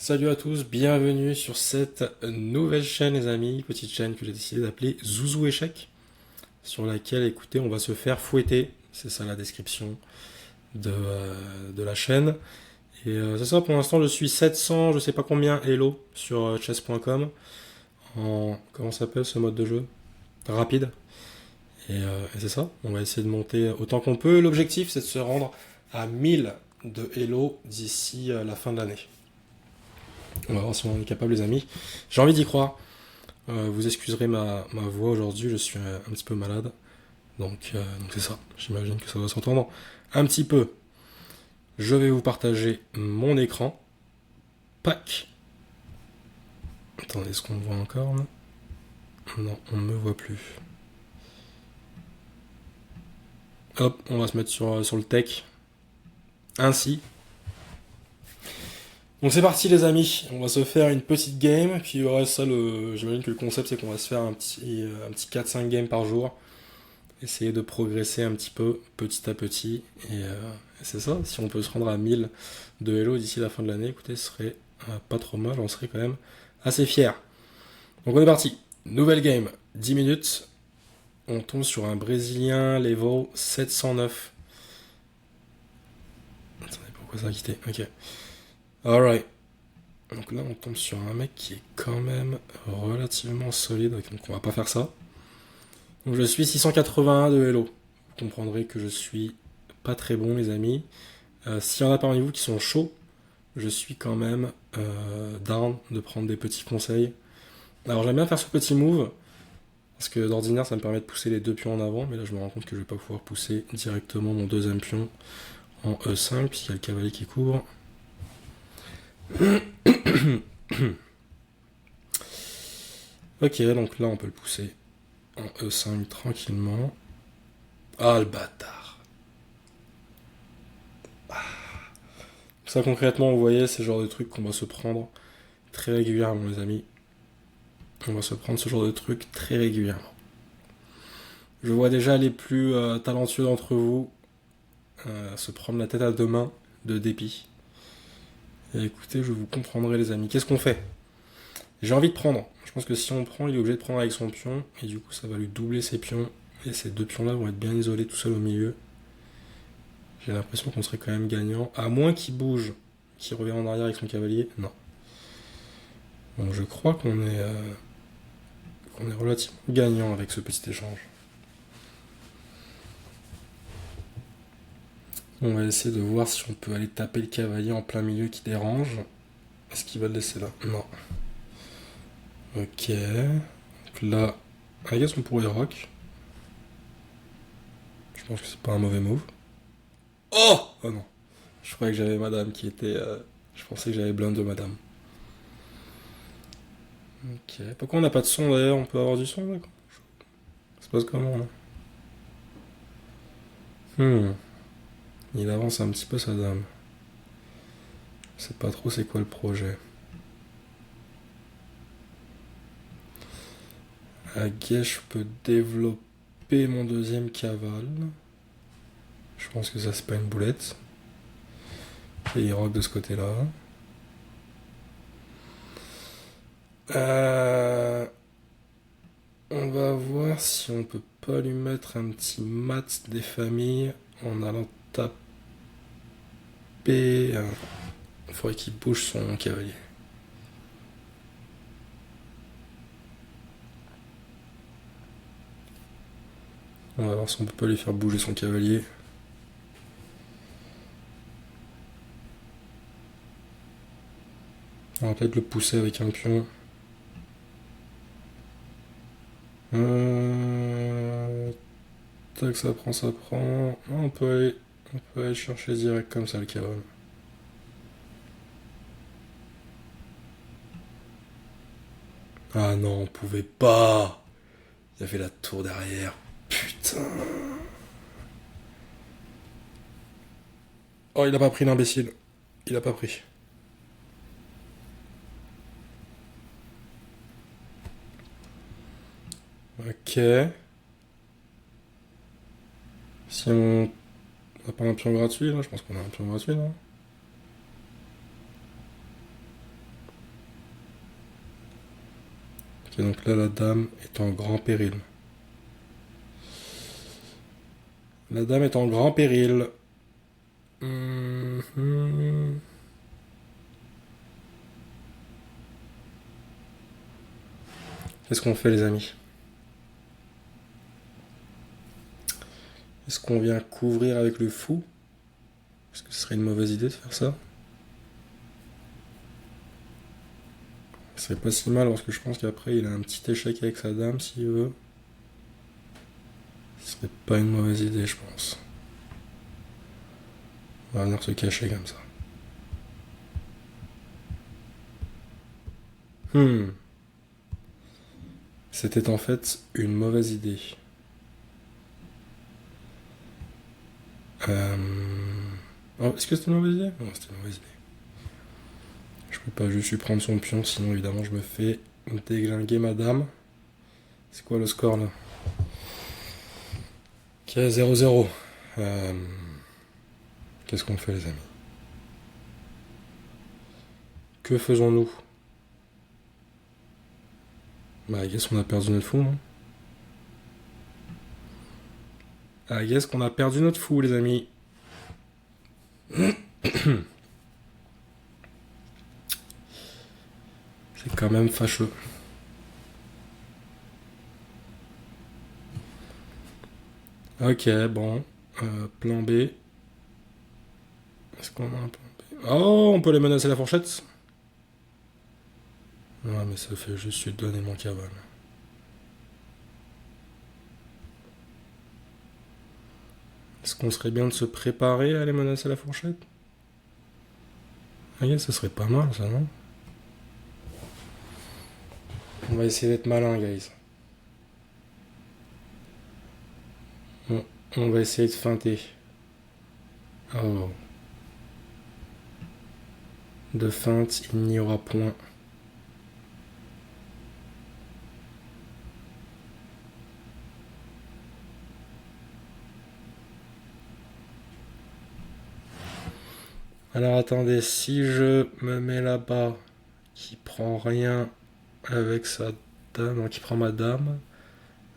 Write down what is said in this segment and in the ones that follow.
Salut à tous, bienvenue sur cette nouvelle chaîne les amis, petite chaîne que j'ai décidé d'appeler Zouzou Échec, sur laquelle écoutez on va se faire fouetter, c'est ça la description de la chaîne. Et c'est ça pour l'instant je suis 700, je sais pas combien Hello sur chess.com en, comment ça s'appelle ce mode de jeu? Rapide. Et c'est ça, on va essayer de monter autant qu'on peut. L'objectif c'est de se rendre à 1000 de Hello d'ici la fin de l'année. On va voir si on est capable, les amis. J'ai envie d'y croire. Vous excuserez ma voix aujourd'hui, je suis un petit peu malade. Donc c'est ça. J'imagine que ça va s'entendre un petit peu. Je vais vous partager mon écran. Pac. Attendez, est-ce qu'on me voit encore là? Non, on ne me voit plus. Hop, on va se mettre sur le tech. Ainsi. Donc c'est parti les amis, on va se faire une petite game, puis ouais, ça j'imagine que le concept c'est qu'on va se faire un petit 4-5 games par jour, essayer de progresser un petit peu, petit à petit, et c'est ça, si on peut se rendre à 1000 de Hello d'ici la fin de l'année, écoutez, ce serait pas trop mal, j'en serais quand même assez fier. Donc on est parti, nouvelle game, 10 minutes, on tombe sur un Brésilien level 709. Attendez, pourquoi ça a quitté? Ok. Alright. Donc là, on tombe sur un mec qui est quand même relativement solide, donc on va pas faire ça. Donc je suis 681 de Hello. Vous comprendrez que je suis pas très bon, les amis. S'il y en a parmi vous qui sont chauds, je suis quand même down de prendre des petits conseils. Alors j'aime bien faire ce petit move, parce que d'ordinaire ça me permet de pousser les deux pions en avant, mais là je me rends compte que je vais pas pouvoir pousser directement mon deuxième pion en E5, puisqu'il y a le cavalier qui couvre. Ok, donc là on peut le pousser en E5 tranquillement. Ah le bâtard. Ça concrètement, vous voyez, c'est le genre de truc qu'on va se prendre très régulièrement, les amis. On va se prendre ce genre de truc très régulièrement. Je vois déjà les plus talentueux d'entre vous se prendre la tête à deux mains de dépit. Et écoutez, je vous comprendrai, les amis. Qu'est-ce qu'on fait? J'ai envie de prendre. Je pense que si on prend, il est obligé de prendre avec son pion. Et du coup, ça va lui doubler ses pions. Et ces deux pions-là vont être bien isolés tout seuls au milieu. J'ai l'impression qu'on serait quand même gagnant. À moins qu'il bouge, qu'il revienne en arrière avec son cavalier. Non. Donc je crois qu'on est relativement gagnant avec ce petit échange. On va essayer de voir si on peut aller taper le cavalier en plein milieu qui dérange. Est-ce qu'il va le laisser là? Non. Ok. Donc là, I guess on pourrait rock. Je pense que c'est pas un mauvais move. Oh! Oh non. Je croyais que j'avais madame qui était... Je pensais que j'avais blind de madame. Ok. Pourquoi on n'a pas de son d'ailleurs? On peut avoir du son, d'accord? Ça se passe comment là? Il avance un petit peu sa dame. Je sais pas trop c'est quoi le projet. À guess je peux développer mon deuxième cavale. Je pense que ça c'est pas une boulette. Et il rock de ce côté-là. On va voir si on peut pas lui mettre un petit mat des familles en allant taper. Il faudrait qu'il bouge son cavalier. On va voir si on peut pas lui faire bouger son cavalier. On va peut-être le pousser avec un pion. Tac, ça prend, ça prend. On peut aller chercher direct comme ça le cavalier. Ah non, on pouvait pas. Il y avait la tour derrière. Putain. Oh, il a pas pris l'imbécile. Il a pas pris. Ok. Si on n'a pas un pion gratuit, là, je pense qu'on a un pion gratuit, non? Ok, donc là, la dame est en grand péril. La dame est en grand péril. Mhm. Qu'est-ce qu'on fait, les amis? Est-ce qu'on vient couvrir avec le fou? Est-ce que ce serait une mauvaise idée de faire ça? Ce serait pas si mal parce que je pense qu'après il a un petit échec avec sa dame s'il veut. Ce serait pas une mauvaise idée, je pense. On va venir se cacher comme ça. C'était en fait une mauvaise idée. Euh... Oh, est-ce que c'était une mauvaise idée? Non, c'était une mauvaise idée. Je peux pas juste lui prendre son pion, sinon évidemment je me fais déglinguer ma dame. C'est quoi le score là? Ok, 0-0. Qu'est-ce qu'on fait les amis? Que faisons-nous? Bah, guess qu'on a perdu notre fou, non? Ah, guess qu'on a perdu notre fou, les amis. C'est quand même fâcheux. Ok, bon. Plan B. Est-ce qu'on a un plan B? Oh, on peut les menacer la fourchette? Non, mais ça fait juste lui donner mon cavale. Est-ce qu'on serait bien de se préparer à les menacer la fourchette? Ah, ça serait pas mal, ça, non? On va essayer d'être malin, guys. On va essayer de feinter. Oh. De feinte, il n'y aura point. Alors attendez, si je me mets là-bas, qui prend rien avec sa dame, non, qui prend ma dame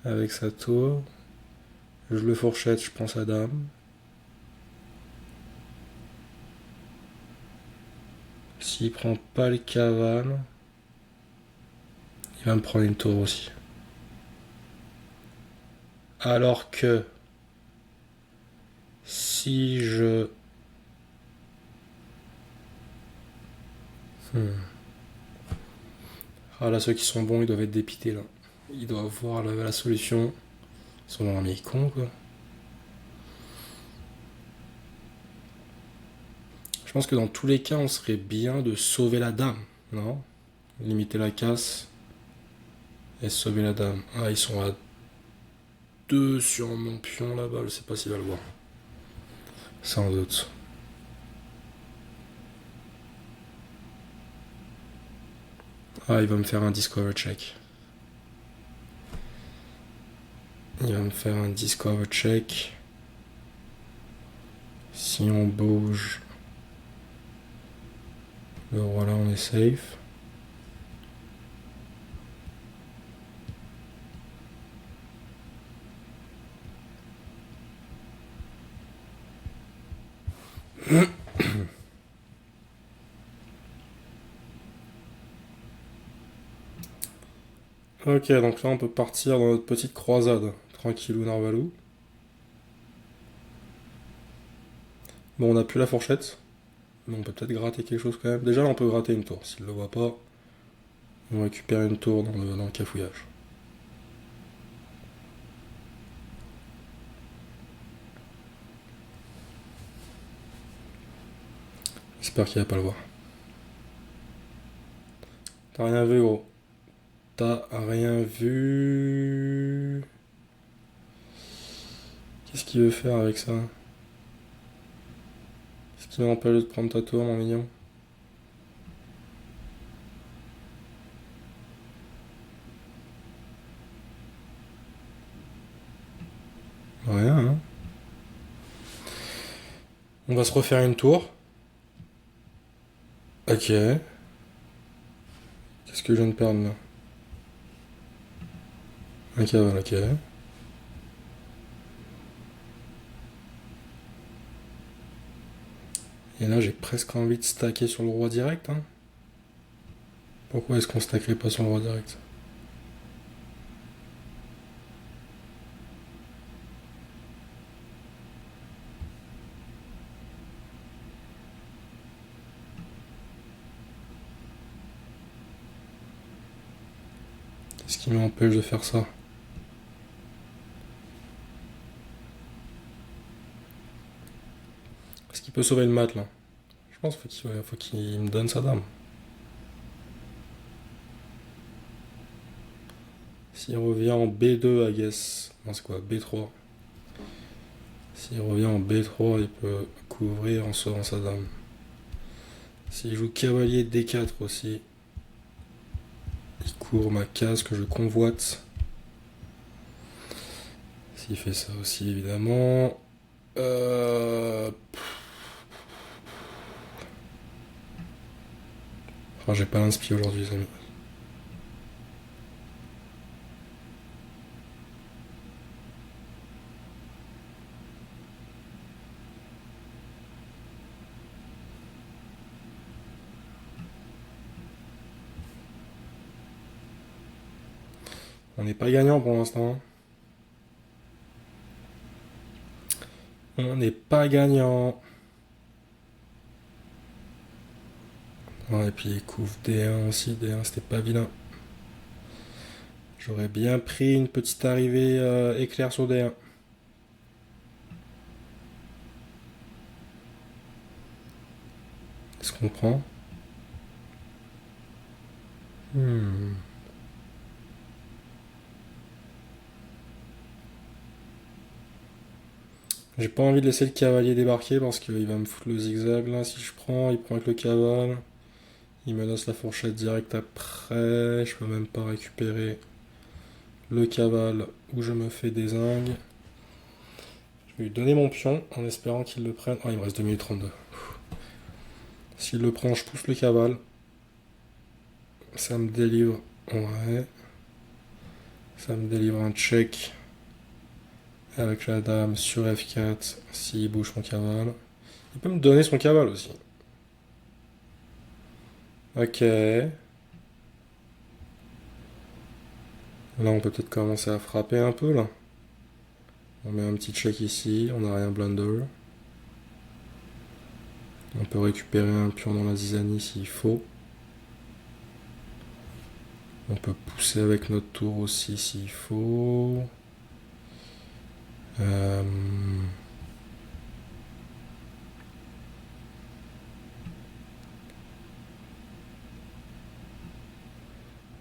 avec sa tour, je le fourchette, je prends sa dame. S'il prend pas le cavale, il va me prendre une tour aussi. Alors que si je... Ah là, ceux qui sont bons, ils doivent être dépités là. Ils doivent voir la solution. Ils sont dans un vieil con quoi. Je pense que dans tous les cas, on serait bien de sauver la dame, non? Limiter la casse et sauver la dame. Ah, ils sont à 2 sur mon pion là-bas, je sais pas s'il va le voir. Sans doute. Ah, il va me faire un discover check. Il va me faire un discover check. Si on bouge le roi là, on est safe. Ok, donc là on peut partir dans notre petite croisade. Tranquillou Narvalou. Bon, on n'a plus la fourchette. Mais on peut peut-être gratter quelque chose quand même. Déjà là on peut gratter une tour. S'il ne le voit pas, on récupère une tour dans le cafouillage. J'espère qu'il va pas le voir. T'as rien vu gros. T'as rien vu. Qu'est-ce qu'il veut faire avec ça? Qu'est-ce qui m'empêche de prendre ta tour mon mignon? Rien hein. On va se refaire une tour. Ok. Qu'est-ce que je viens de perdre là? Un cavale, ok. Et là, j'ai presque envie de stacker sur le roi direct. Hein. Pourquoi est-ce qu'on stackerait pas sur le roi direct? Qu'est-ce qui m'empêche de faire ça? Est-ce qu'il peut sauver le mat là? Je pense qu'il faut qu'il me donne sa dame. S'il revient en B2, I guess. Non, c'est quoi? B3. S'il revient en B3, il peut couvrir en sauvant sa dame. S'il joue cavalier D4 aussi, il couvre ma case que je convoite. S'il fait ça aussi, évidemment. Enfin, j'ai pas l'inspi aujourd'hui, les amis. On n'est pas gagnant pour l'instant. On n'est pas gagnant. Ouais, et puis il couvre D1 aussi. D1, c'était pas vilain. J'aurais bien pris une petite arrivée éclair sur D1. Est-ce qu'on prend? J'ai pas envie de laisser le cavalier débarquer parce qu'il va me foutre le zigzag là. Si je prends, il prend avec le cavale. Il menace la fourchette direct après. Je peux même pas récupérer le cavale où je me fais des zingues. Je vais lui donner mon pion en espérant qu'il le prenne. Oh, il me reste 2 minutes 32. S'il le prend, je pousse le cavale. Ça me délivre. Ouais. Ça me délivre un check avec la dame sur F4 s'il bouge son cavale. Il peut me donner son cavale aussi. Ok. Là, on peut peut-être commencer à frapper un peu, là. On met un petit check ici, on n'a rien blunder. On peut récupérer un pion dans la zizanie s'il faut. On peut pousser avec notre tour aussi s'il faut.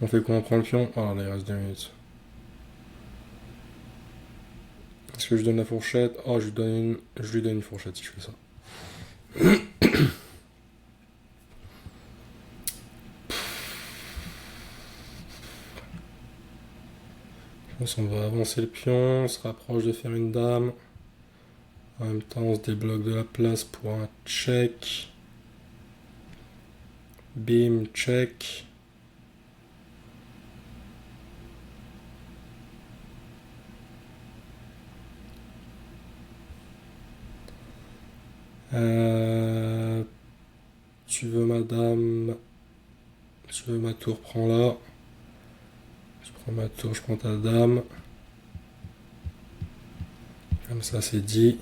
On fait quoi? On prend le pion? Ah, là, il reste 2 minutes. Est-ce que je donne la fourchette? Oh, je lui donne une fourchette si je fais ça. Je pense qu'on va avancer le pion, on se rapproche de faire une dame. En même temps, on se débloque de la place pour un check. Bim, check. Tu veux ma dame, tu veux ma tour, prends-la. Je prends ma tour, je prends ta dame. Comme ça, c'est dit.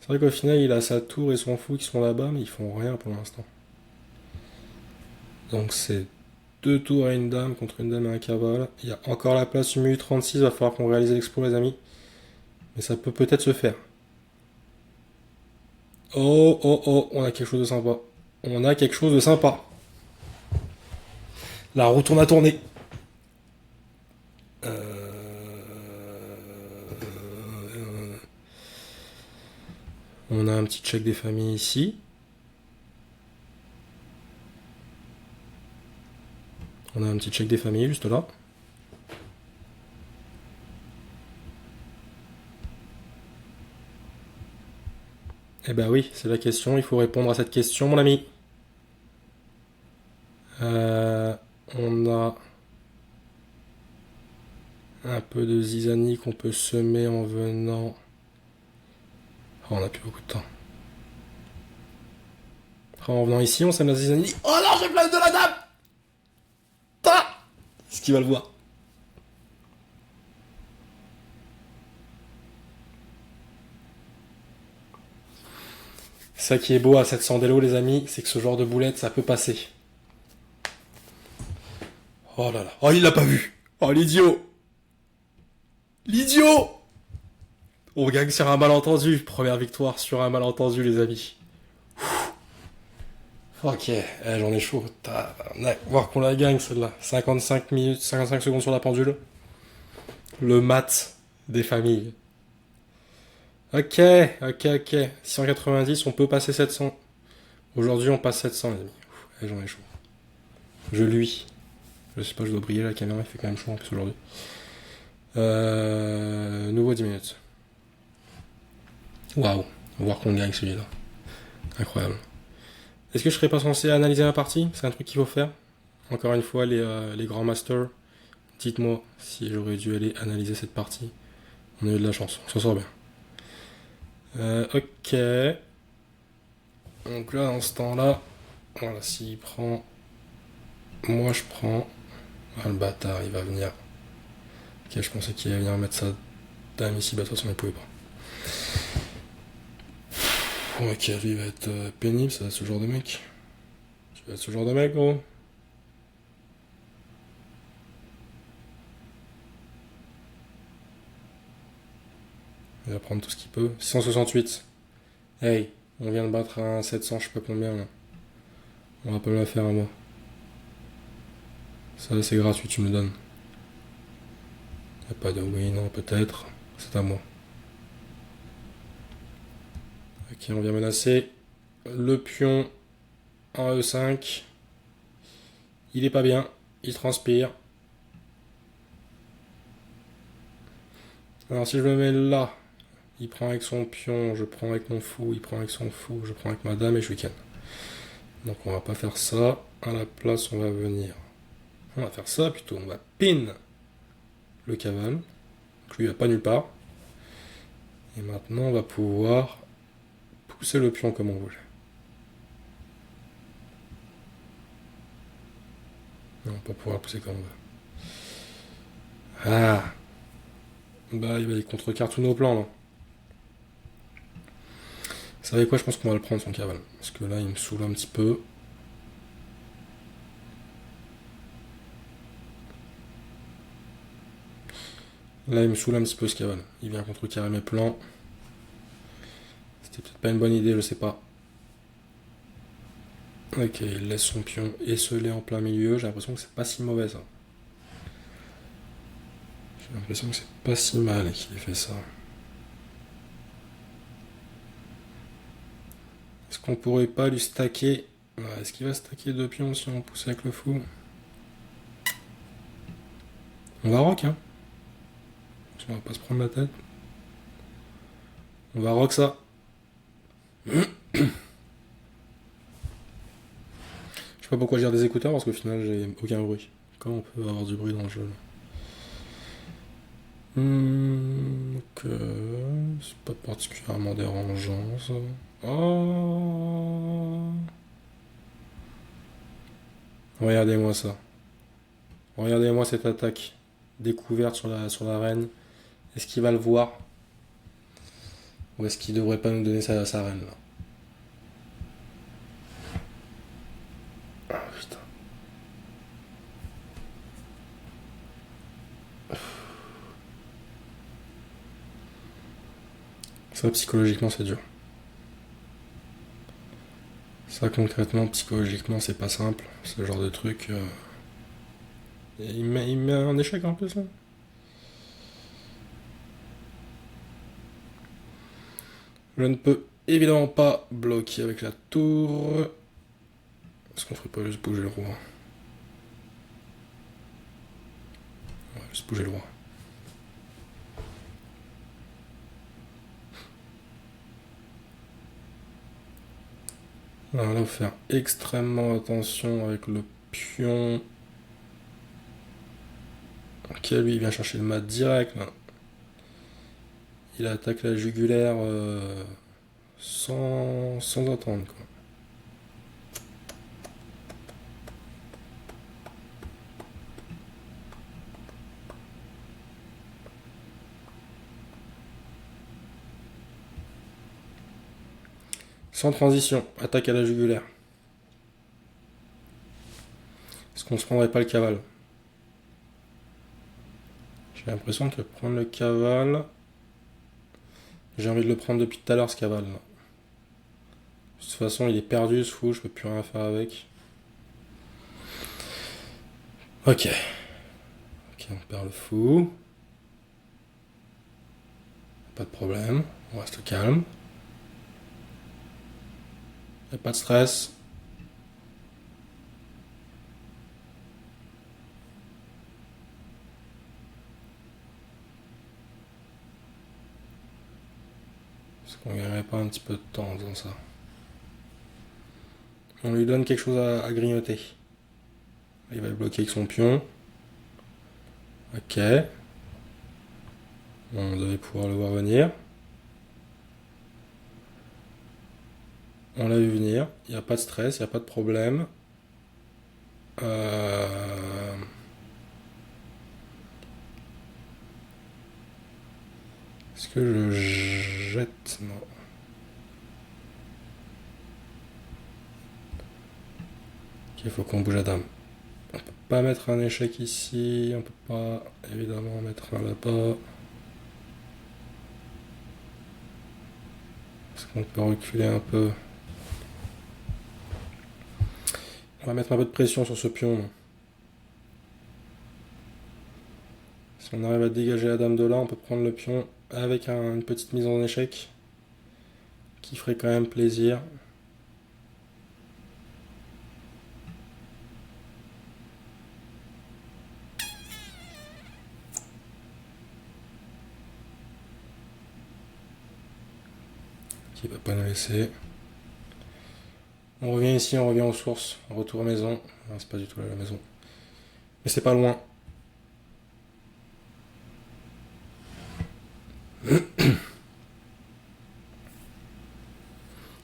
C'est vrai qu'au final, il a sa tour et son fou qui sont là-bas, mais ils font rien pour l'instant. Donc c'est 2 tours et une dame contre une dame et un cavale. Il y a encore la place UMU 36, va falloir qu'on réalise l'exploit, les amis. Mais ça peut peut-être se faire. Oh, oh, oh, on a quelque chose de sympa. On a quelque chose de sympa. La roue tourne à tourner. On a un petit check des familles ici. On a un petit check des familles juste là. Eh ben oui, c'est la question. Il faut répondre à cette question, mon ami. On a peu de zizanie qu'on peut semer en venant... Oh, on a plus beaucoup de temps. Oh, en venant ici, on sème la zizanie. Oh non, j'ai plein de la dame. Est-ce qu'il va le voir? Ça qui est beau à 700 d'élo, les amis, c'est que ce genre de boulette, ça peut passer. Oh là là. Oh, il l'a pas vu. Oh, l'idiot. L'idiot. On gagne sur un malentendu. Première victoire sur un malentendu, les amis. Ok, j'en ai chaud. Voir qu'on la gagne, celle-là. 55 minutes, 55 secondes sur la pendule. Le mat des familles. Ok. 690, on peut passer 700. Aujourd'hui, on passe 700, les amis. J'en ai chaud. Je luis. Je sais pas, je dois briller la caméra, il fait quand même chaud en plus aujourd'hui. Nouveau 10 minutes. Waouh, voir qu'on gagne celui-là. Incroyable. Est-ce que je serais pas censé analyser la partie? C'est un truc qu'il faut faire. Encore une fois, les grands masters, dites-moi si j'aurais dû aller analyser cette partie. On a eu de la chance, on s'en sort bien. Ok. Donc là, dans ce temps-là, voilà, s'il prend... Moi, je prends... Ah, le bâtard, il va venir. Ok, je pensais qu'il allait venir mettre sa dame ici, bah de toute façon, il pouvait pas. Ok, lui, il va être pénible, ça va être ce genre de mec. Tu vas être ce genre de mec, gros. Il va prendre tout ce qu'il peut. 668. Hey, on vient de battre un 700, je sais pas combien, là. On va pas me la faire à moi. Ça, c'est gratuit, tu me le donnes. Y'a pas de oui, non, peut-être. C'est à moi. Ok, on vient menacer le pion en E5. Il est pas bien, il transpire. Alors si je le mets là, il prend avec son pion, je prends avec mon fou, il prend avec son fou, je prends avec ma dame et je week-end. Donc on va pas faire ça. À la place, on va venir. On va faire ça plutôt. On va pin le cavale. Donc lui, il va pas nulle part. Et maintenant, on va pouvoir pousser le pion comme on voulait. Non, on va pas pouvoir le pousser comme on veut. Ah. Bah, il contrecarre tous nos plans, là. Vous savez quoi, je pense qu'on va le prendre, son cavale. Parce que là, il me saoule un petit peu. Là, il me saoule un petit peu, ce cavale. Il vient contrecarrer mes plans. C'était peut-être pas une bonne idée, je sais pas. Ok, il laisse son pion esselé en plein milieu. J'ai l'impression que c'est pas si mauvais, ça. J'ai l'impression que c'est pas si mal qu'il ait fait ça. Est-ce qu'on pourrait pas lui stacker... Est-ce qu'il va stacker deux pions si on pousse avec le fou? On va rock, hein. On va pas se prendre la tête. On va rock ça. Je sais pas pourquoi j'ai des écouteurs parce qu'au final j'ai aucun bruit. Comment on peut avoir du bruit dans le jeu là? Donc, c'est pas particulièrement dérangeant ça. Oh. Regardez-moi ça. Regardez-moi cette attaque découverte sur la reine. Est-ce qu'il va le voir? Ou est-ce qu'il devrait pas nous donner sa reine là? Ah putain. Ça psychologiquement c'est dur. Ça concrètement, psychologiquement c'est pas simple. Ce genre de truc. Il me met un échec en plus là. Je ne peux évidemment pas bloquer avec la tour. Est-ce qu'on ferait pas juste bouger le roi? On va juste bouger le roi. Alors là, il faut faire extrêmement attention avec le pion. Ok, lui il vient chercher le mat direct là. Il attaque la jugulaire sans attendre quoi. Sans transition, attaque à la jugulaire. Est-ce qu'on se prendrait pas le cavale? J'ai l'impression que prendre le cavale... J'ai envie de le prendre depuis tout à l'heure ce cavale là. De toute façon il est perdu ce fou, je peux plus rien faire avec. Ok. Ok, on perd le fou. Pas de problème, on reste calme. Y a pas de stress. Est-ce qu'on gagnerait pas un petit peu de temps en faisant ça? On lui donne quelque chose à grignoter. Il va le bloquer avec son pion. Ok. On devait pouvoir le voir venir. On l'a vu venir. Il n'y a pas de stress, il n'y a pas de problème. Est-ce que je jette? Non. Ok, il faut qu'on bouge à dame. On peut pas mettre un échec ici. On peut pas évidemment mettre un là-bas. Est-ce qu'on peut reculer un peu? On va mettre un peu de pression sur ce pion. Là. Si on arrive à dégager la dame de là, on peut prendre le pion avec une petite mise en échec qui ferait quand même plaisir. Qui va pas nous laisser. On revient ici, on revient aux sources. Retour maison. Non, c'est pas du tout là, la maison. Mais c'est pas loin.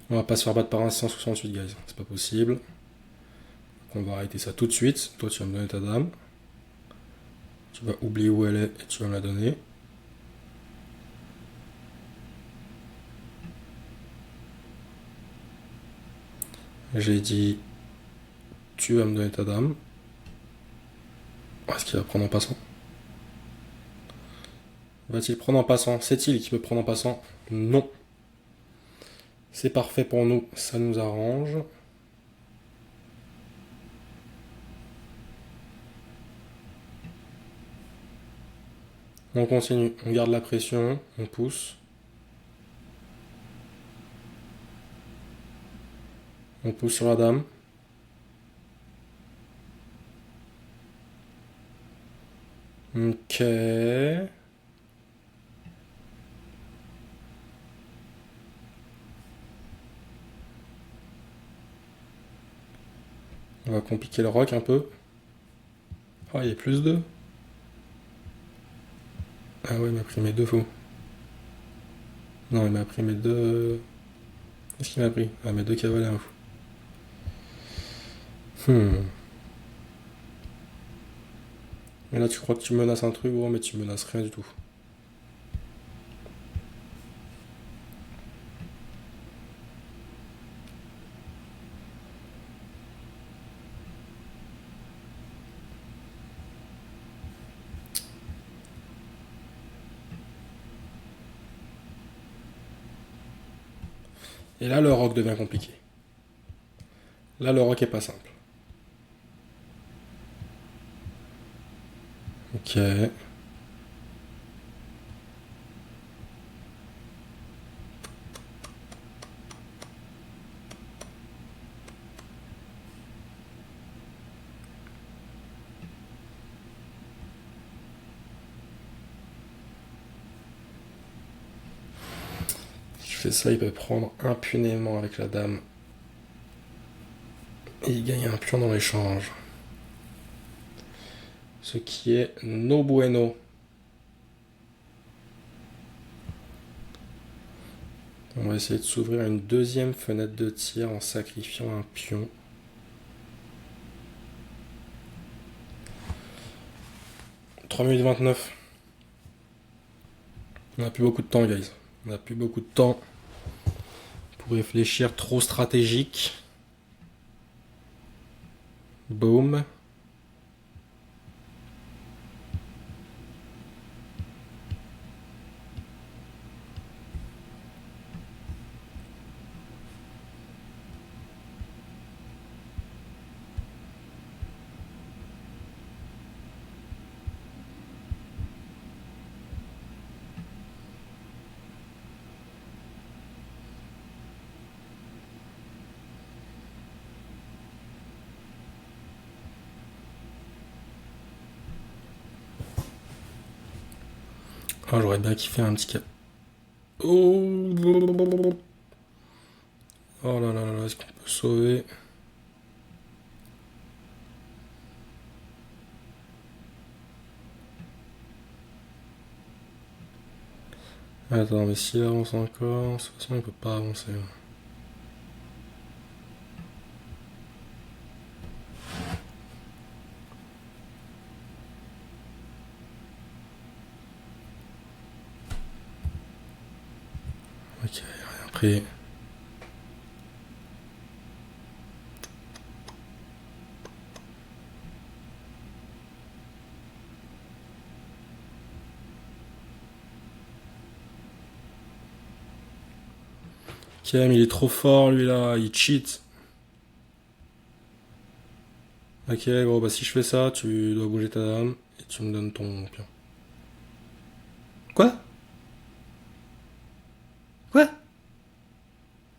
On va pas se faire battre par un 168, guys. C'est pas possible. Donc on va arrêter ça tout de suite. Toi, tu vas me donner ta dame. Tu vas oublier où elle est et tu vas me la donner. J'ai dit, tu vas me donner ta dame. Est-ce qu'il va prendre en passant? Va-t-il prendre en passant? C'est-il qui peut prendre en passant? Non. C'est parfait pour nous, ça nous arrange. On continue, on garde la pression, on pousse. On pousse sur la dame. Ok. On va compliquer le rock un peu. Ah, il y a plus 2. Ah ouais, il m'a pris mes 2 fous. Non, il m'a pris mes 2... Qu'est-ce qu'il m'a pris? Ah, mes 2 cavaliers un fou. Mais là, tu crois que tu menaces un truc, gros, mais tu menaces rien du tout. Et là, le rock devient compliqué. Là, le rock est pas simple. Ok. Si je fais ça, il peut prendre impunément avec la dame. Et il gagne un pion dans l'échange. Ce qui est no bueno. On va essayer de s'ouvrir une deuxième fenêtre de tir en sacrifiant un pion. « 3 minutes 29. On n'a plus beaucoup de temps, guys. On n'a plus beaucoup de temps pour réfléchir trop stratégique. Boom. Ah, j'aurais bien kiffé un petit cap. Oh, oh là là là, est-ce qu'on peut sauver? Attends, mais s'il avance encore, de toute façon il peut pas avancer. Ok, rien pris. Kem, il est trop fort lui là, il cheat. Ok, gros, bah si je fais ça, tu dois bouger ta dame et tu me donnes ton pion. Quoi? Quoi?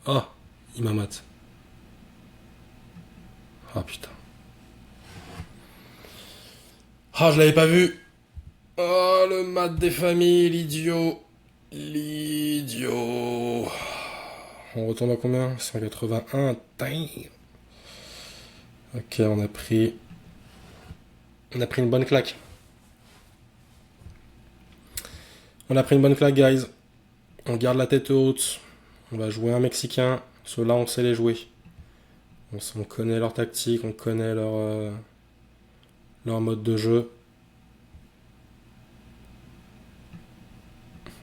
Ah, il m'a mat. Ah putain. Ah, je l'avais pas vu. Oh, le mat des familles, l'idiot. L'idiot. On retombe à combien? 181. Damn. Ok, on a pris. On a pris une bonne claque. On a pris une bonne claque, guys. On garde la tête haute. On va jouer un Mexicain. Ceux-là, on sait les jouer. On connaît leur tactique, on connaît leur mode de jeu.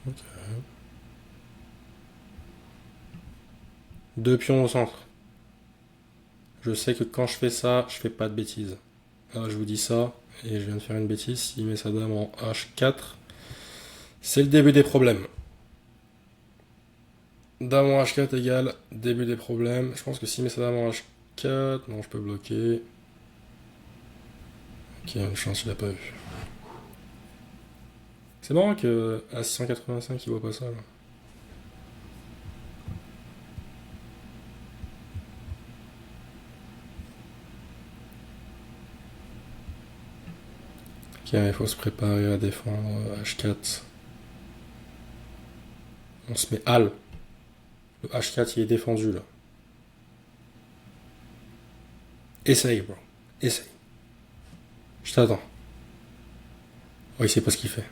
Okay. Deux pions au centre. Je sais que quand je fais ça, je fais pas de bêtises. Alors, je vous dis ça, et je viens de faire une bêtise. S'il met sa dame en H4, c'est le début des problèmes. Dame en H4 égale début des problèmes. Je pense que s'il met sa dame en H4, non, je peux bloquer. Ok, une chance, il a pas vu. C'est marrant que à 685, il voit pas ça. Là. Ok, il faut se préparer à défendre H4. On se met Al. Le H4, il est défendu là. Essaye, bro. Essaye. Je t'attends. Oh, il sait pas ce qu'il fait.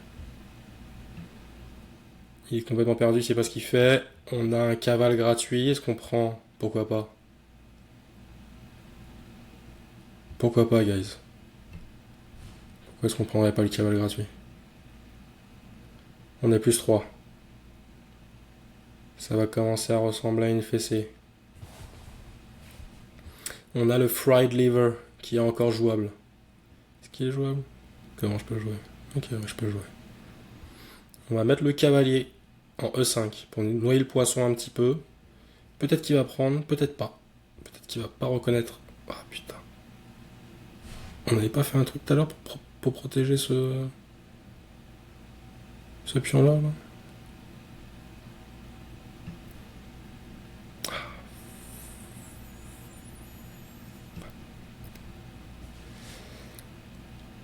Il est complètement perdu, il sait pas ce qu'il fait. On a un cavale gratuit, est-ce qu'on prend? Pourquoi pas? Pourquoi pas, guys? Pourquoi est-ce qu'on prendrait pas le cavale gratuit? On est plus 3. Ça va commencer à ressembler à une fessée. On a le fried liver qui est encore jouable. Est-ce qu'il est jouable? Comment je peux jouer? Ok, ouais, je peux jouer. On va mettre le cavalier en E5 pour noyer le poisson un petit peu. Peut-être qu'il va prendre, peut-être pas. Peut-être qu'il va pas reconnaître. Ah putain. On n'avait pas fait un truc tout à l'heure pour protéger ce pion-là là.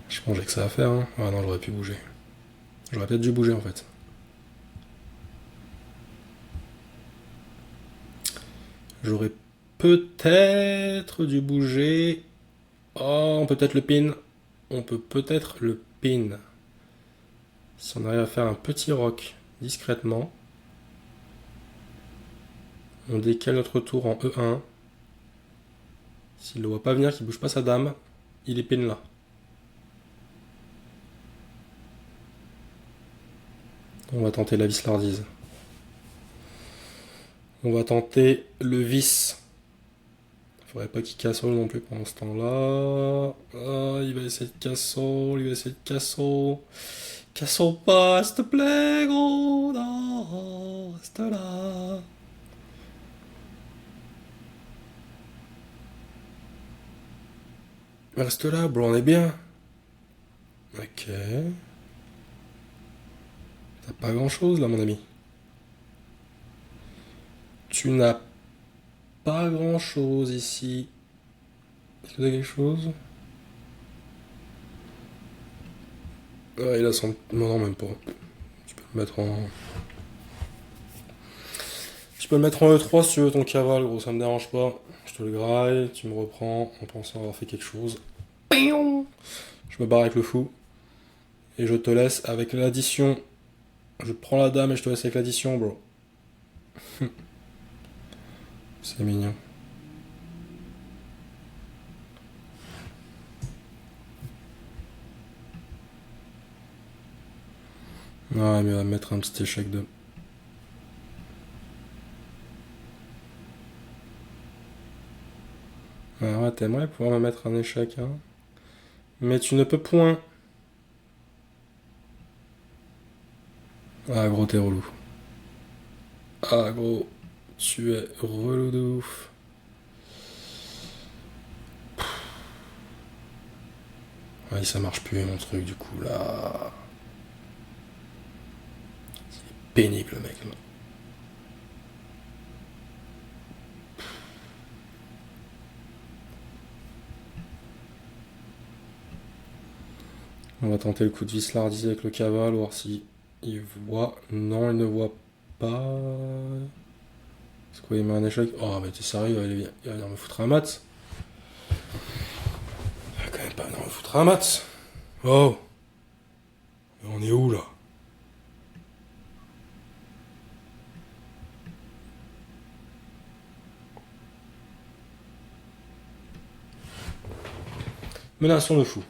Je pense que j'ai que ça à faire. Hein. Ah non, j'aurais pu bouger. J'aurais peut-être dû bouger en fait. J'aurais peut-être dû bouger. Oh, on peut peut-être le pin. on peut peut-être le pin. Si on arrive à faire un petit rock discrètement, on décale notre tour en E1. S'il ne le voit pas venir, qu'il bouge pas sa dame, il est pin là. On va tenter la vislardise. On va tenter le vis. Faudrait pas qu'il casse non plus pendant ce temps-là. Ah, il va essayer de casser, il va essayer de casser. Cassons pas, s'il te plaît, gros. Non, reste là. Reste là, bro, on est bien. Ok. T'as pas grand-chose là, mon ami. Tu n'as pas grand-chose ici. Est-ce que t'as quelque chose? Ah, il a son... Non, même pas. Tu peux le mettre en... Tu peux le mettre en E3 si tu veux ton cavale, gros, ça me dérange pas. Je te le graille, tu me reprends en pensant avoir fait quelque chose. Je me barre avec le fou. Et je te laisse avec l'addition. Je prends la dame et je te laisse avec l'addition, bro. C'est mignon. Ouais, mais on va mettre un petit échec de... Ouais, t'aimerais pouvoir me mettre un échec, hein. Mais tu ne peux point. Ah, gros, t'es relou. Ah, gros, tu es relou de ouf. Ouais, ça marche plus, mon truc, du coup, là. C'est pénible, mec, là. On va tenter le coup de vis lardier avec le cavale, voir si il voit. Non, il ne voit pas. C'est quoi, il met un échec? Oh, mais t'es sérieux, il va venir me foutre un mat. Il va quand même pas venir me foutre un mat. Oh, on est où là? Menaçons le fou.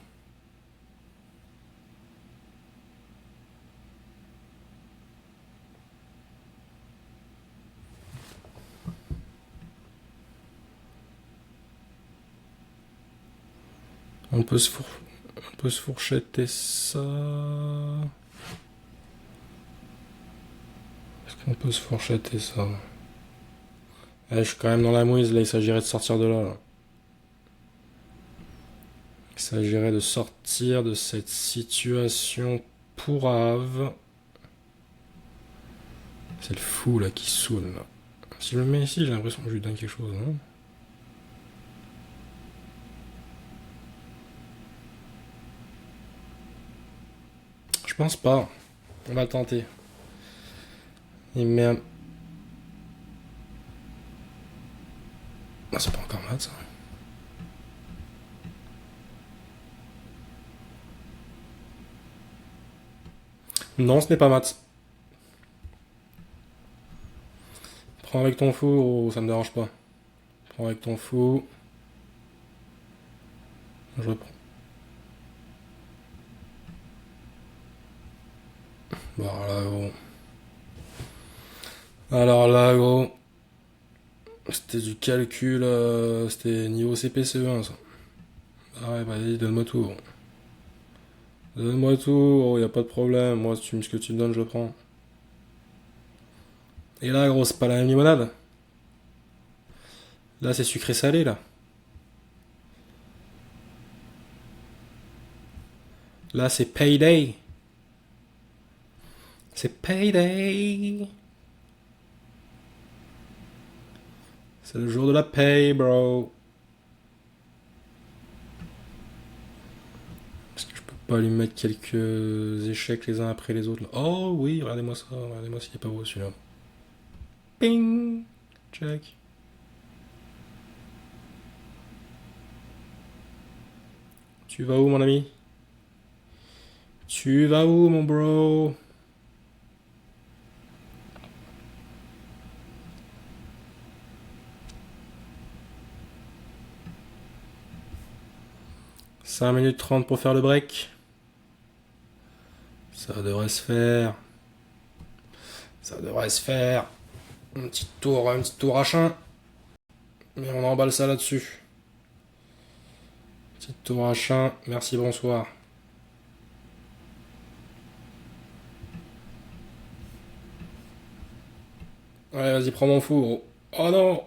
On peut se fourchetter ça. Est-ce qu'on peut se fourchetter ça? Je suis quand même dans la mouise, là, il s'agirait de sortir de là. Il s'agirait de sortir de cette situation pourrave. C'est le fou là qui saoule là. Si je le mets ici, j'ai l'impression que je lui donne quelque chose, non? Je pense pas. On va tenter. Il met un... Ah, c'est pas encore mat ça. Non, ce n'est pas mat. Prends avec ton fou, oh, ça me dérange pas. Prends avec ton fou. Je reprends. Bon, alors là, gros. Alors là, gros. C'était du calcul, c'était niveau CPCE1 ça. Ah ouais, vas-y, donne-moi tout. Gros. Donne-moi tout, gros, y a pas de problème. Moi, si ce que tu me donnes, je le prends. Et là, gros, c'est pas la même limonade. Là, c'est sucré-salé, là. Là, c'est payday. C'est payday. C'est le jour de la paye, bro. Est-ce que je peux pas lui mettre quelques échecs les uns après les autres là? Oh oui, regardez-moi ça. Regardez-moi s'il est pas beau celui-là. Ping. Check. Tu vas où, mon ami? Tu vas où, mon bro? « 5 minutes 30 pour faire le break. Ça devrait se faire. Ça devrait se faire. Un petit tour à chien. Mais on emballe ça là-dessus. Petit tour à chien. Merci, bonsoir. Allez, vas-y, prends mon fou, gros. Oh non!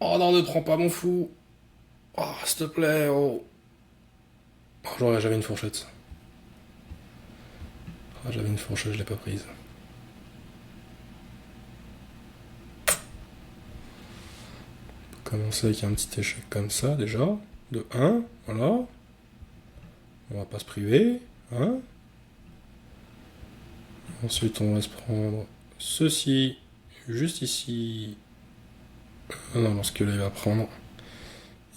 Oh non, ne prends pas mon fou! Oh, s'il te plaît, oh! Oh, j'avais une fourchette. Oh, j'avais une fourchette, je l'ai pas prise. On peut commencer avec un petit échec comme ça, déjà. De 1, voilà. On va pas se priver, hein? Ensuite, on va se prendre ceci, juste ici. Ah non, lorsque là, il va prendre.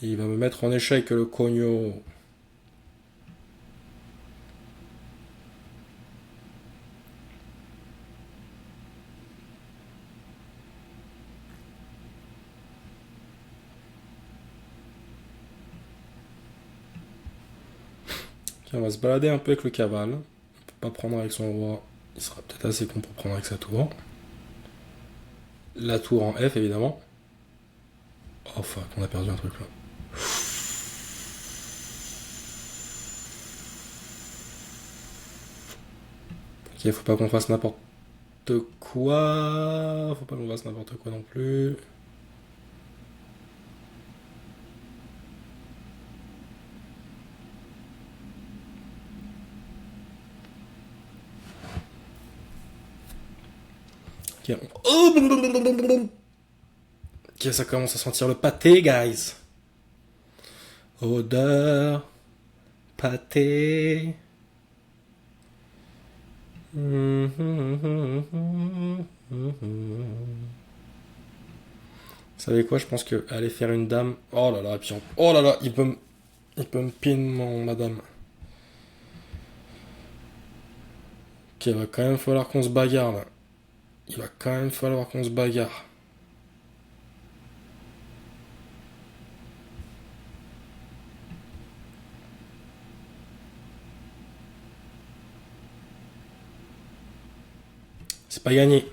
Il va me mettre en échec le cogno. On va se balader un peu avec le cavale. On peut pas prendre avec son roi. Il sera peut-être assez con pour prendre avec sa tour. La tour en F, évidemment. Oh fuck, on a perdu un truc là. Ok, faut pas qu'on fasse n'importe quoi. Faut pas qu'on fasse n'importe quoi non plus. Ok, ok, ça commence à sentir le pâté, guys. Odeur, pâté. Vous savez quoi, je pense que aller faire une dame. Oh là là, et puis oh là là, il peut me pin mon madame. Ok, il va quand même falloir qu'on se bagarre là. Il va quand même falloir qu'on se bagarre. C'est pas gagné.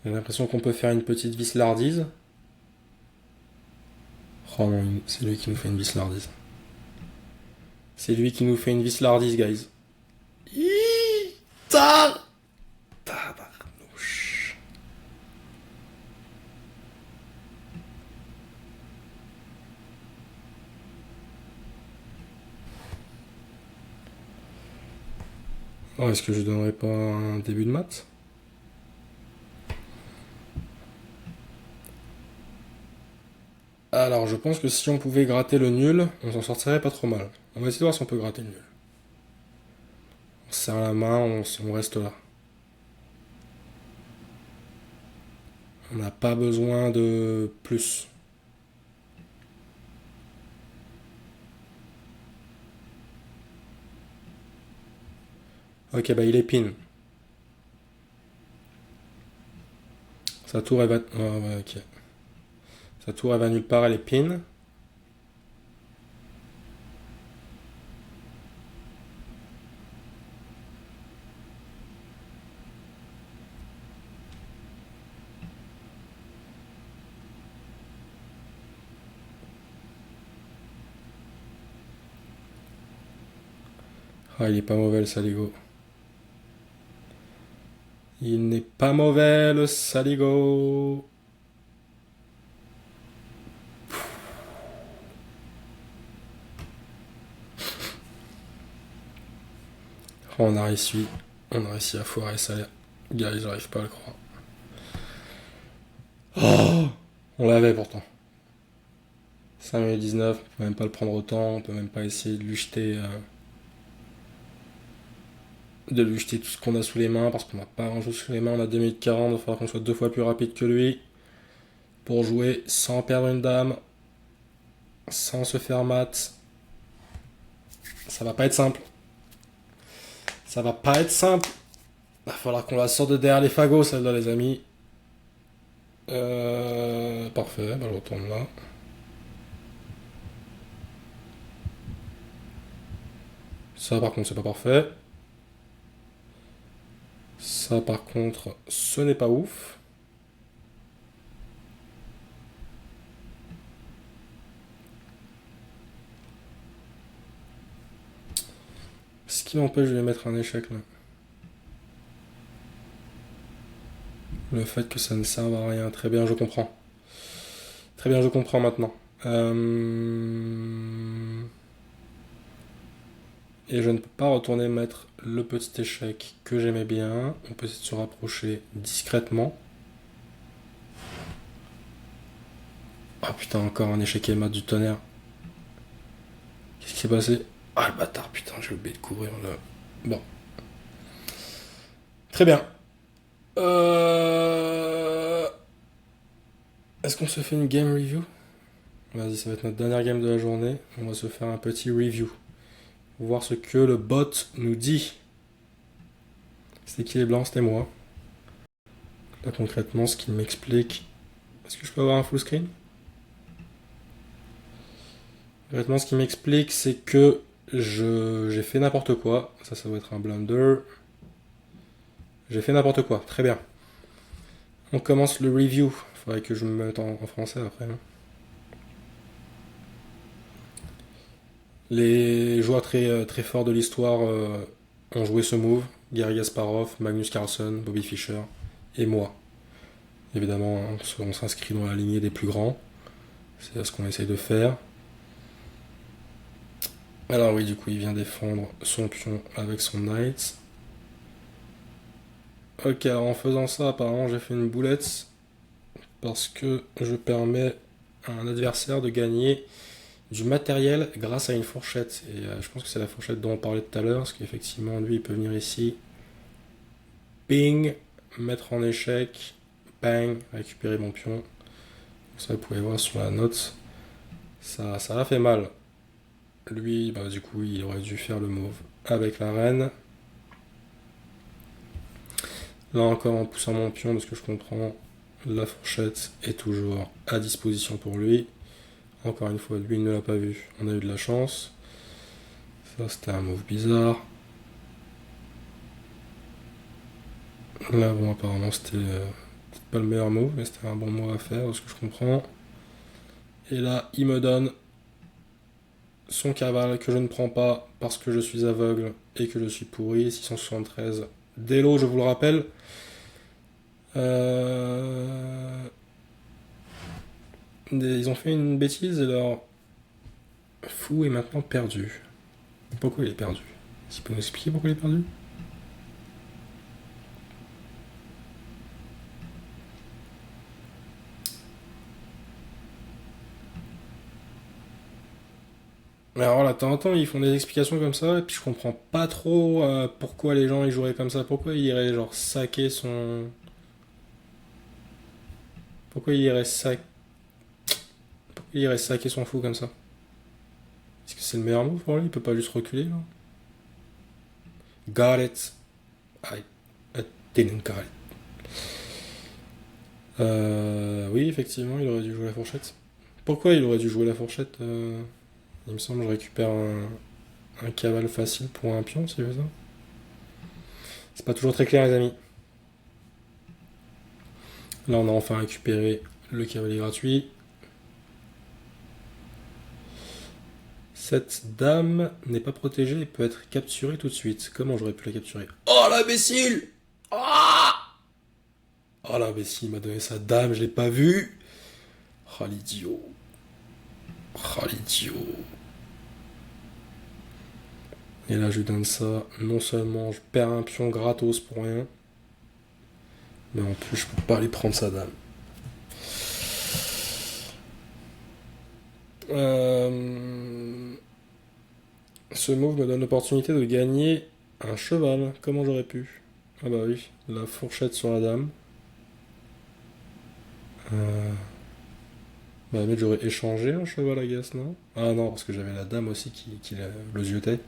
J'ai l'impression qu'on peut faire une petite vislardise. Oh non, c'est lui qui nous fait une vislardise. C'est lui qui nous fait une vislardise, guys. Tabarnouche. Oh, est-ce que je donnerais pas un début de maths? Alors, je pense que si on pouvait gratter le nul, on s'en sortirait pas trop mal. On va essayer de voir si on peut gratter le nul. On serre la main, on reste là. On n'a pas besoin de plus. Ok, bah il est pin. Sa tour, elle va... Oh, ouais, ok. Sa tour, elle va nulle part, elle est pin. Ah, il est pas mauvais, le Saligo. Il n'est pas mauvais, le Saligo. Oh, on a réussi. On a réussi à foirer ça. Gars, j'arrive pas à le croire. Oh, on l'avait pourtant. 5 minutes 19, on peut même pas le prendre autant, on peut même pas essayer de lui jeter tout ce qu'on a sous les mains, parce qu'on n'a pas grand chose sous les mains, on a 2 minutes 40, il va falloir qu'on soit 2 fois plus rapide que lui, pour jouer sans perdre une dame, sans se faire mat. Ça va pas être simple. Ça va pas être simple. Il va falloir qu'on la sorte de derrière les fagots, celle-là, les amis. Parfait, bah, je retourne là. Ça, par contre, c'est pas parfait. Ça, par contre, ce n'est pas ouf. Ce qui m'empêche de lui mettre un échec, là. Le fait que ça ne serve à rien. Très bien, je comprends. Très bien, je comprends maintenant. Et je ne peux pas retourner mettre le petit échec que j'aimais bien. On peut essayer de se rapprocher discrètement. Ah putain, encore un échec et mat du tonnerre. Qu'est-ce qui s'est passé? Ah le bâtard, putain, j'ai oublié de couvrir le... Bon. Très bien. Est-ce qu'on se fait une game review? Vas-y, ça va être notre dernière game de la journée. On va se faire un petit review. Voir ce que le bot nous dit. C'était qui les blancs? C'était moi. Là concrètement, ce qu'il m'explique... Est-ce que je peux avoir un full screen? Concrètement, ce qu'il m'explique, c'est que j'ai fait n'importe quoi. Ça doit être un blunder. J'ai fait n'importe quoi. Très bien. On commence le review. Faudrait que je me mette en français après. Hein. Les joueurs très forts de l'histoire ont joué ce move. Gary Kasparov, Magnus Carlsen, Bobby Fischer et moi. Évidemment, on s'inscrit dans la lignée des plus grands. C'est ce qu'on essaye de faire. Alors oui, du coup, il vient défendre son pion avec son knight. Ok, alors en faisant ça, apparemment, j'ai fait une boulette parce que je permets à un adversaire de gagner du matériel grâce à une fourchette. Et je pense que c'est la fourchette dont on parlait tout à l'heure, parce qu'effectivement, lui, il peut venir ici, ping, mettre en échec, bang, récupérer mon pion. Ça, vous pouvez voir sur la note, ça a fait mal. Lui, bah, du coup, il aurait dû faire le move avec la reine. Là encore, en poussant mon pion, de ce que je comprends, la fourchette est toujours à disposition pour lui. Encore une fois, lui, il ne l'a pas vu. On a eu de la chance. Ça, c'était un move bizarre. Là, bon, apparemment, c'était peut-être pas le meilleur move, mais c'était un bon move à faire, de ce que je comprends. Et là, il me donne son cavale que je ne prends pas parce que je suis aveugle et que je suis pourri. 673 d'élo, je vous le rappelle. Ils ont fait une bêtise et leur fou est maintenant perdu. Pourquoi il est perdu? Tu peux nous expliquer pourquoi il est perdu? Mais alors là, de temps en temps, ils font des explications comme ça, et puis je comprends pas trop pourquoi les gens ils joueraient comme ça. Pourquoi ils iraient genre saquer son. Pourquoi il irait saquer son fou comme ça? Est-ce que c'est le meilleur move pour lui? Il peut pas juste reculer là? Got it. I didn't got it. Oui, effectivement, il aurait dû jouer la fourchette. Pourquoi il aurait dû jouer la fourchette Il me semble que je récupère un cavale facile pour un pion, si je veux ça. C'est pas toujours très clair, les amis. Là, on a enfin récupéré le cavalier gratuit. Cette dame n'est pas protégée et peut être capturée tout de suite. Comment j'aurais pu la capturer? Oh l'imbécile! Ah! Oh l'imbécile m'a donné sa dame, je l'ai pas vu. Oh l'idiot. Oh l'idiot. Et là je lui donne ça. Non seulement je perds un pion gratos pour rien, mais en plus je peux pas lui prendre sa dame. Ce move me donne l'opportunité de gagner un cheval. Comment j'aurais pu? Ah bah oui, la fourchette sur la dame. Bah mais j'aurais échangé un cheval à Gas, non? Ah non, parce que j'avais la dame aussi qui le ziotait.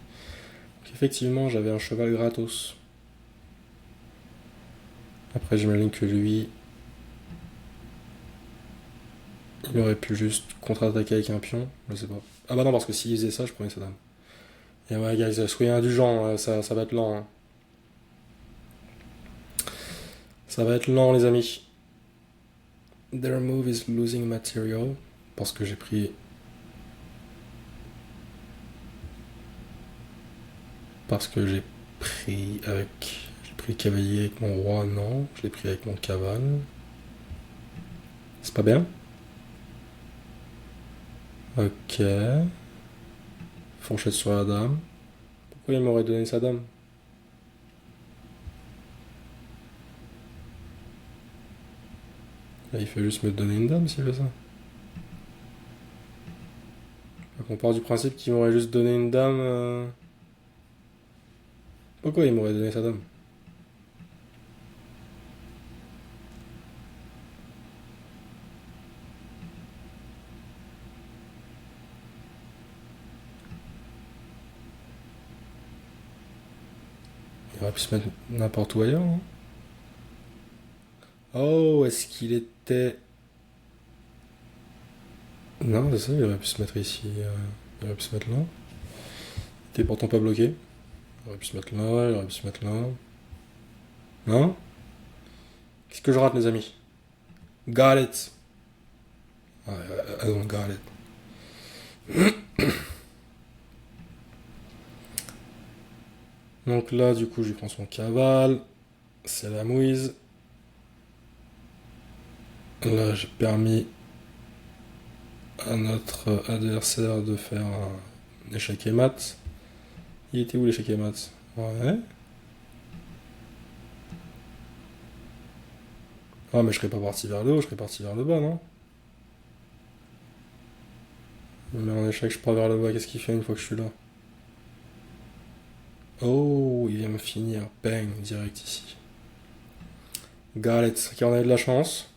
Effectivement, j'avais un cheval gratos. Après, j'imagine que lui, il aurait pu juste contre-attaquer avec un pion. Je sais pas. Ah bah non, parce que s'il faisait ça, je prenais sa dame. Et ouais, guys, soyez indulgents, ça va être lent, hein. Ça va être lent, les amis. Their move is losing material. Parce que j'ai pris. Parce que j'ai pris avec. J'ai pris cavalier avec mon roi, non. Je l'ai pris avec mon cavale. C'est pas bien? Ok. Fourchette sur la dame. Pourquoi il m'aurait donné sa dame? Là, il fait juste me donner une dame s'il fait ça. Donc on part du principe qu'il m'aurait juste donné une dame. Pourquoi il m'aurait donné sa dame? Il aurait pu se mettre n'importe où ailleurs, hein. Oh, est-ce qu'il était. Non, c'est ça, il aurait pu se mettre ici. Il aurait pu se mettre là. Il était pourtant pas bloqué. Il aurait pu se mettre là, il aurait pu se mettre là. Non? Qu'est-ce que je rate, les amis? Got it! I don't got it. Donc là, du coup, je prends son cavale. C'est la mouise. Là, j'ai permis à notre adversaire de faire un échec et mat. Il était où l'échec et mat? Ouais. Ah, mais je serais pas parti vers le haut, je serais parti vers le bas, non? Mais en échec, je pars vers le bas, qu'est-ce qu'il fait une fois que je suis là? Oh, il vient me finir. Bang, direct ici. Got it. Ok, on a eu de la chance.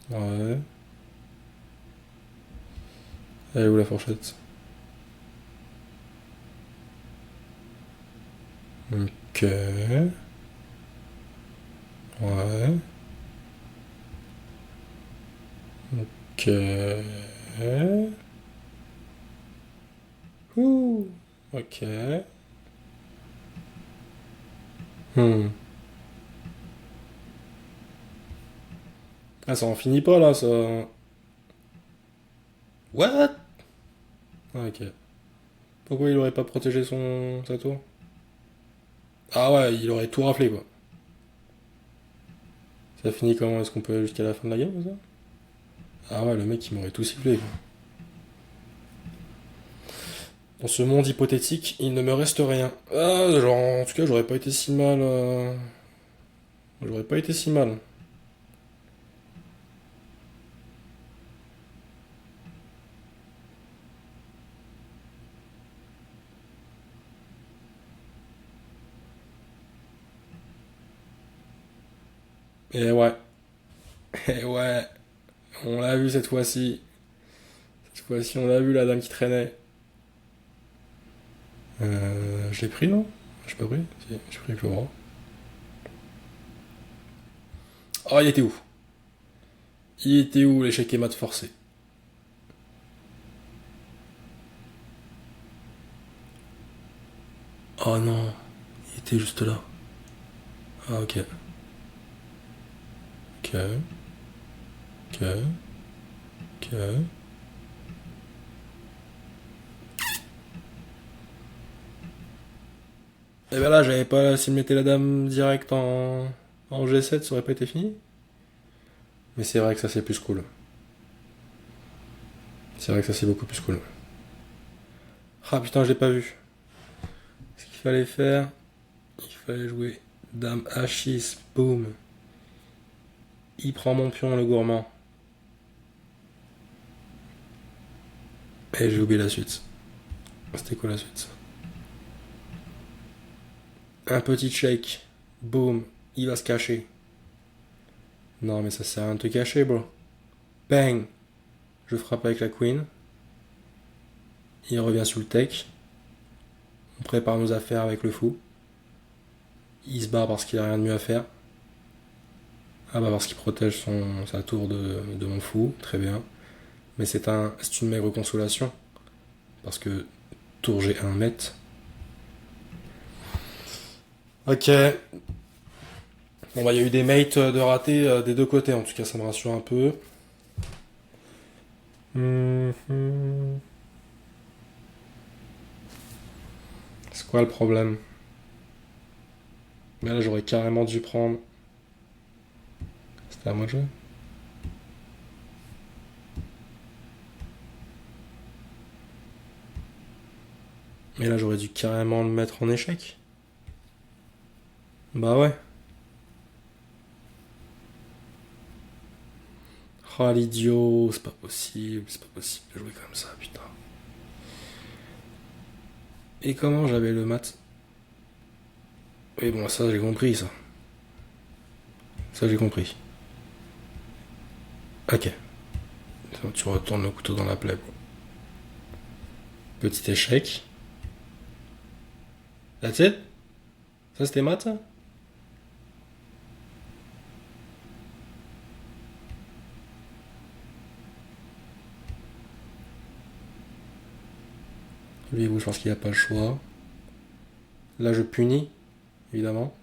Ouais. Elle est où la fourchette? Ok. Ouais. Ok. Ouh. Ok. Hmm. Ah, ça en finit pas là, ça. What? Ah, ok. Pourquoi il aurait pas protégé sa tour? Ah ouais, il aurait tout raflé quoi. Ça finit comment? Est-ce qu'on peut aller jusqu'à la fin de la game ou ça? Ah ouais, le mec il m'aurait tout sifflé quoi. Dans ce monde hypothétique, il ne me reste rien. Ah, genre, en tout cas, j'aurais pas été si mal. J'aurais pas été si mal. Et ouais, et ouais, on l'a vu cette fois-ci. Cette fois-ci, on l'a vu la dame qui traînait. Je l'ai pris, non? J'ai pas pris? Si, j'ai pris avec le bras. Oh, il était où? Il était où l'échec et mat forcé? Oh non, il était juste là. Ah, ok. Ok, ok, ok. Et ben là, j'avais pas. S'il mettait la dame direct en G7, ça aurait pas été fini. Mais c'est vrai que ça c'est plus cool. C'est vrai que ça c'est beaucoup plus cool. Ah putain, je l'ai pas vu. Ce qu'il fallait faire, il fallait jouer Dame H6, boum. Il prend mon pion, le gourmand. Et j'ai oublié la suite. C'était quoi la suite? Un petit shake, boum. Il va se cacher. Non, mais ça sert à rien de te cacher, bro. Bang. Je frappe avec la queen. Il revient sous le tech. On prépare nos affaires avec le fou. Il se barre parce qu'il a rien de mieux à faire. Ah bah parce qu'il protège sa tour de mon fou, très bien. Mais c'est une maigre consolation. Parce que tour G1 mètre. Ok. Bon bah il y a eu des mates de ratés des deux côtés, en tout cas ça me rassure un peu. C'est quoi le problème? Mais là j'aurais carrément dû prendre. C'était à moi de jouer. Mais là j'aurais dû carrément le mettre en échec. Bah ouais. Oh l'idiot, c'est pas possible de jouer comme ça, putain. Et comment j'avais le mat? Oui bon ça j'ai compris ça. Ça j'ai compris. Ok. Tu retournes le couteau dans la plaie. Petit échec. That's it? Ça c'était mat ça? Lui, je pense qu'il n'a pas le choix. Là, je punis, évidemment.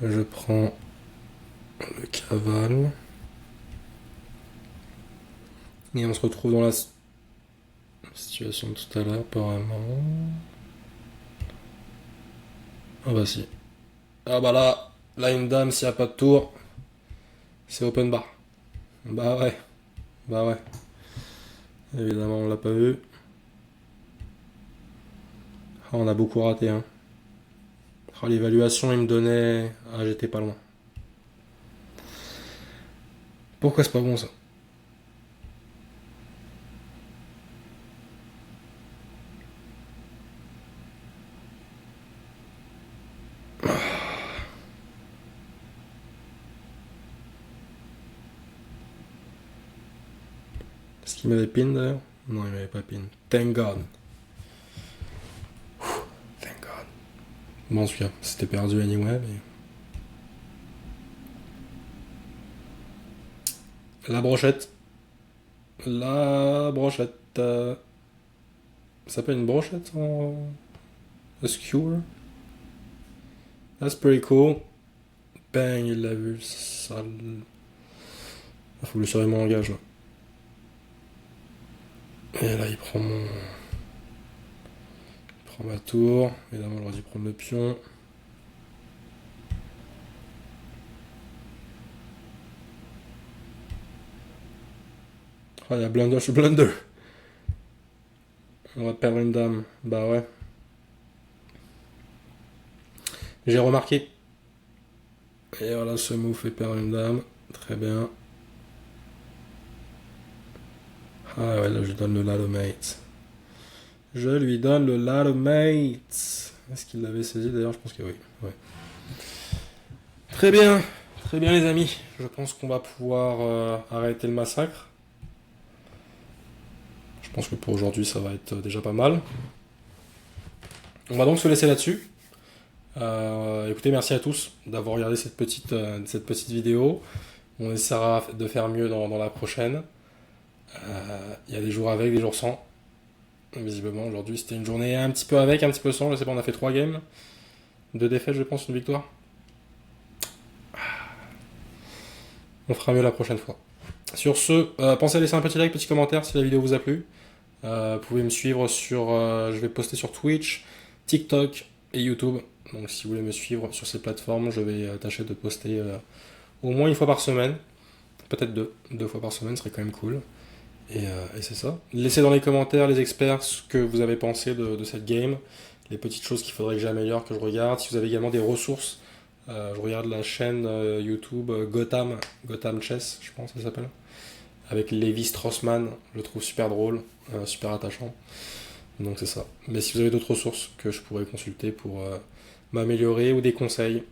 Je prends le cavale. Et on se retrouve dans la situation de tout à l'heure, apparemment. Ah bah si. Ah bah là une dame, s'il n'y a pas de tour, c'est open bar. Bah ouais. Bah ouais. Évidemment, on l'a pas vu. Ah, on a beaucoup raté, hein. Ah, l'évaluation, il me donnait... Ah, j'étais pas loin. Pourquoi c'est pas bon, ça? Est-ce qu'il m'avait pin, d'ailleurs? Non, il m'avait pas pin. Thank God. Thank God. Bon, en tout cas, c'était perdu anyway, mais... La brochette. La brochette. Ça s'appelle une brochette en... A skewer. That's pretty cool. Bang, il l'a vu, sale. Faut que le surveillement engage là. Et là, il prend mon. Il prend ma tour. Évidemment, j'aurais dû prendre le pion. Ah, il y a blunder sur blunder. On va perdre une dame. Bah ouais. J'ai remarqué. Et voilà, ce move fait perdre une dame. Très bien. Ah ouais, là, je lui donne le ladder mate. Je lui donne le ladder mate. Est-ce qu'il l'avait saisi d'ailleurs? Je pense que oui. Ouais. Très bien. Très bien, les amis. Je pense qu'on va pouvoir arrêter le massacre. Je pense que pour aujourd'hui, ça va être déjà pas mal. On va donc se laisser là-dessus. Écoutez, merci à tous d'avoir regardé cette petite vidéo. On essaiera de faire mieux dans la prochaine. Il y a des jours avec, des jours sans. Visiblement, aujourd'hui, c'était une journée un petit peu avec, un petit peu sans. Je sais pas, on a fait 3 games. 2 défaites, je pense, une victoire. On fera mieux la prochaine fois. Sur ce, pensez à laisser un petit like, petit commentaire si la vidéo vous a plu. Vous pouvez me suivre sur... je vais poster sur Twitch, TikTok et YouTube. Donc si vous voulez me suivre sur ces plateformes, je vais tâcher de poster au moins une fois par semaine. Peut-être deux fois par semaine, ce serait quand même cool. Et c'est ça. Laissez dans les commentaires, les experts, ce que vous avez pensé de cette game. Les petites choses qu'il faudrait que j'améliore, que je regarde. Si vous avez également des ressources, je regarde la chaîne YouTube Gotham Chess, je pense que ça s'appelle. Avec Levi Straussman, je le trouve super drôle, super attachant. Donc c'est ça. Mais si vous avez d'autres ressources que je pourrais consulter pour m'améliorer ou des conseils,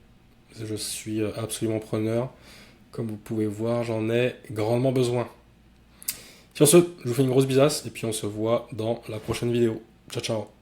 je suis absolument preneur. Comme vous pouvez voir, j'en ai grandement besoin. Sur ce, je vous fais une grosse bisasse et puis on se voit dans la prochaine vidéo. Ciao ciao.